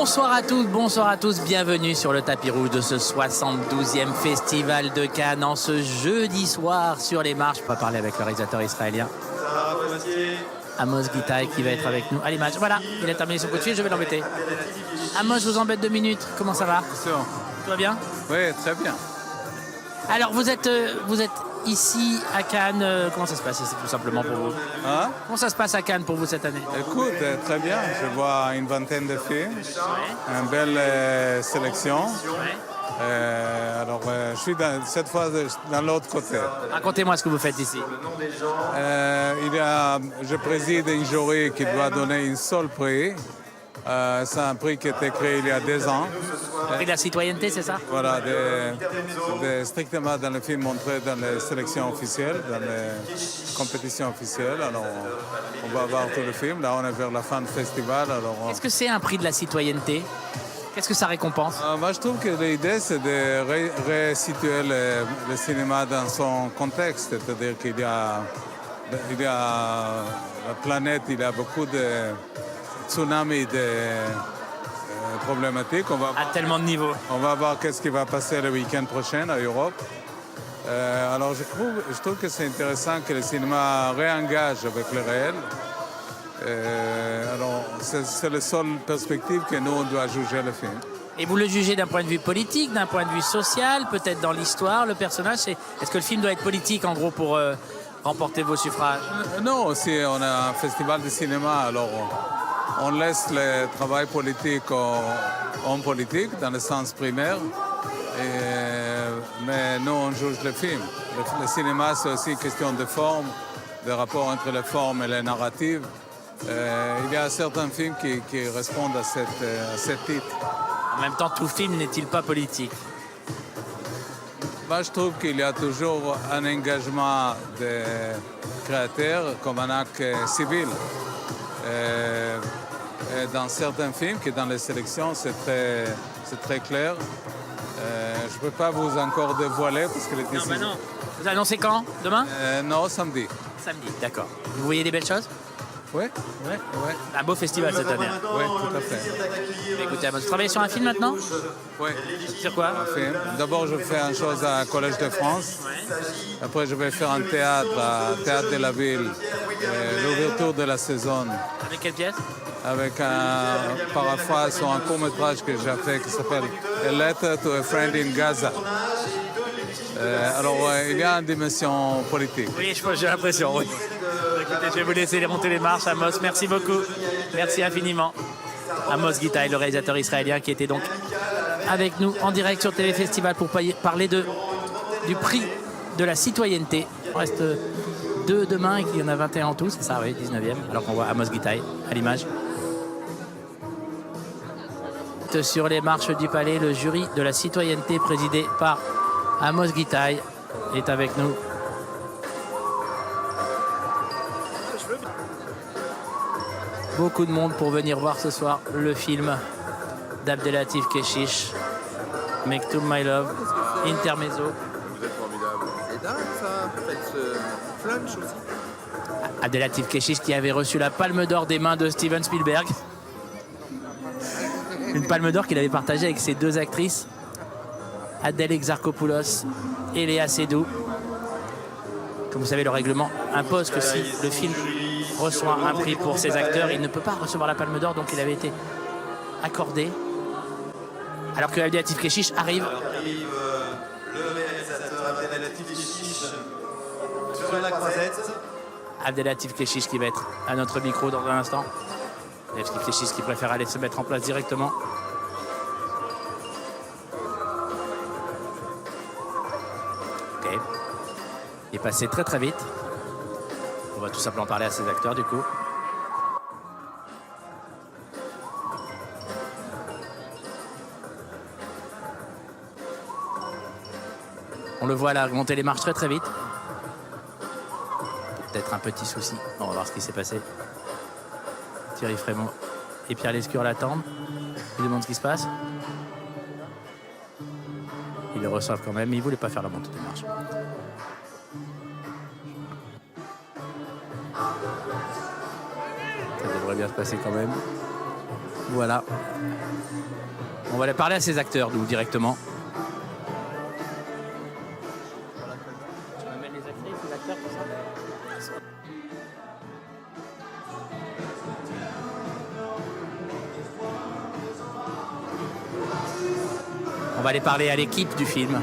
Bonsoir à tous, bienvenue sur le tapis rouge de ce 72e Festival de Cannes en ce jeudi soir sur les marches. On va parler avec le réalisateur israélien Amos Gitaï qui va être avec nous à l'image. Voilà, il a terminé son coup de fil, je vais l'embêter. Amos, je vous embête 2 minutes, comment ça va? Tout va bien? Oui, très bien. Alors vous êtes ici à Cannes, comment ça se passe ici tout simplement pour vous? Hein? Comment ça se passe à Cannes pour vous cette année? Écoute, très bien. Je vois une vingtaine de films, une belle sélection. Alors, je suis cette fois dans l'autre côté. Racontez-moi ce que vous faites ici. Je préside un jury qui doit donner un seul prix. C'est un prix qui a été créé il y a 2 ans. Le prix de la citoyenneté, c'est ça? Voilà, strictement dans les films montrés dans les sélections officielles, dans les compétitions officielles. Alors, on va voir tous les films. Là, on est vers la fin du festival. Qu'est-ce que c'est un prix de la citoyenneté? Qu'est-ce que ça récompense? Moi, je trouve que l'idée, c'est de resituer le cinéma dans son contexte. C'est-à-dire qu'il y a la planète, il y a beaucoup de tsunamis, de problématiques. À tellement de niveaux. On va voir qu'est-ce qui va passer le week-end prochain à Europe. Alors, je trouve que c'est intéressant que le cinéma réengage avec le réel. Alors, c'est la seule perspective que nous, on doit juger le film. Et vous le jugez d'un point de vue politique, d'un point de vue social, peut-être dans l'histoire, le personnage? Est-ce que le film doit être politique, en gros, pour remporter vos suffrages? Non, aussi, on a un festival de cinéma, alors on laisse le travail politique en politique, dans le sens primaire, mais nous, on juge le film. Le cinéma, c'est aussi une question de forme, de rapport entre les formes et les narratives. Il y a certains films qui répondent à cette titre. En même temps, tout film n'est-il pas politique? Moi, je trouve qu'il y a toujours un engagement des créateurs comme un acte civil. Et dans certains films, qui dans les sélections, c'est très clair. Je ne peux pas vous encore dévoiler parce que les décisions... Non. Vous annoncez quand? Demain? Non, samedi. Samedi, d'accord. Vous voyez des belles choses? Oui. Un beau festival cette année. Oui, tout à fait. Écoutez, vous travaillez sur un film maintenant? Oui. Sur quoi? Un film. D'abord, je fais une chose à Collège de France. Après, je vais faire un théâtre, à Théâtre de la Ville, l'ouverture de la saison. Avec quelle pièce? Avec un paraphrase sur un court-métrage que j'ai fait qui s'appelle A Letter to a Friend in Gaza. Alors, il y a une dimension politique. Oui, j'ai l'impression, oui. Écoutez, je vais vous laisser monter les marches, Amos. Merci beaucoup. Merci infiniment. Amos Gitaï, le réalisateur israélien, qui était donc avec nous en direct sur TV Festival pour parler du prix de la citoyenneté. Il reste 2 demain et qu'il y en a 21 en tout, c'est ça, oui, 19e. Alors qu'on voit Amos Gitaï à l'image. Sur les marches du palais, le jury de la citoyenneté présidé par Amos Gitaï est avec nous. Beaucoup de monde pour venir voir ce soir le film d'Abdelatif Kechiche, Mektoub My Love, Intermezzo. Vous êtes formidable. C'est dingue ça, faites ce flunch aussi. Abdelatif Kechiche qui avait reçu la Palme d'Or des mains de Steven Spielberg. Une Palme d'Or qu'il avait partagée avec ses 2 actrices, Adèle Exarchopoulos et Léa Seydoux. Comme vous savez, le règlement impose que si le film reçoit un prix pour ses acteurs, il ne peut pas recevoir la Palme d'Or, donc il avait été accordé. Alors que Abdelatif Kechiche arrive. Le réalisateur Abdelatif Kechiche sur la croisette. Abdelatif Kechiche qui va être à notre micro dans un instant. Abdelatif Kechiche qui préfère aller se mettre en place directement. Ok. Il est passé très très vite. On va tout simplement parler à ses acteurs du coup. On le voit là monter les marches très très vite. Peut-être un petit souci. On va voir ce qui s'est passé. Thierry Frémaux et Pierre Lescure l'attendent. Ils demandent ce qui se passe. Ils le reçoivent quand même, mais ils ne voulaient pas faire la montée des marches. Ça devrait bien se passer quand même. Voilà. On va aller parler à ces acteurs, nous, directement. On va aller parler à l'équipe du film.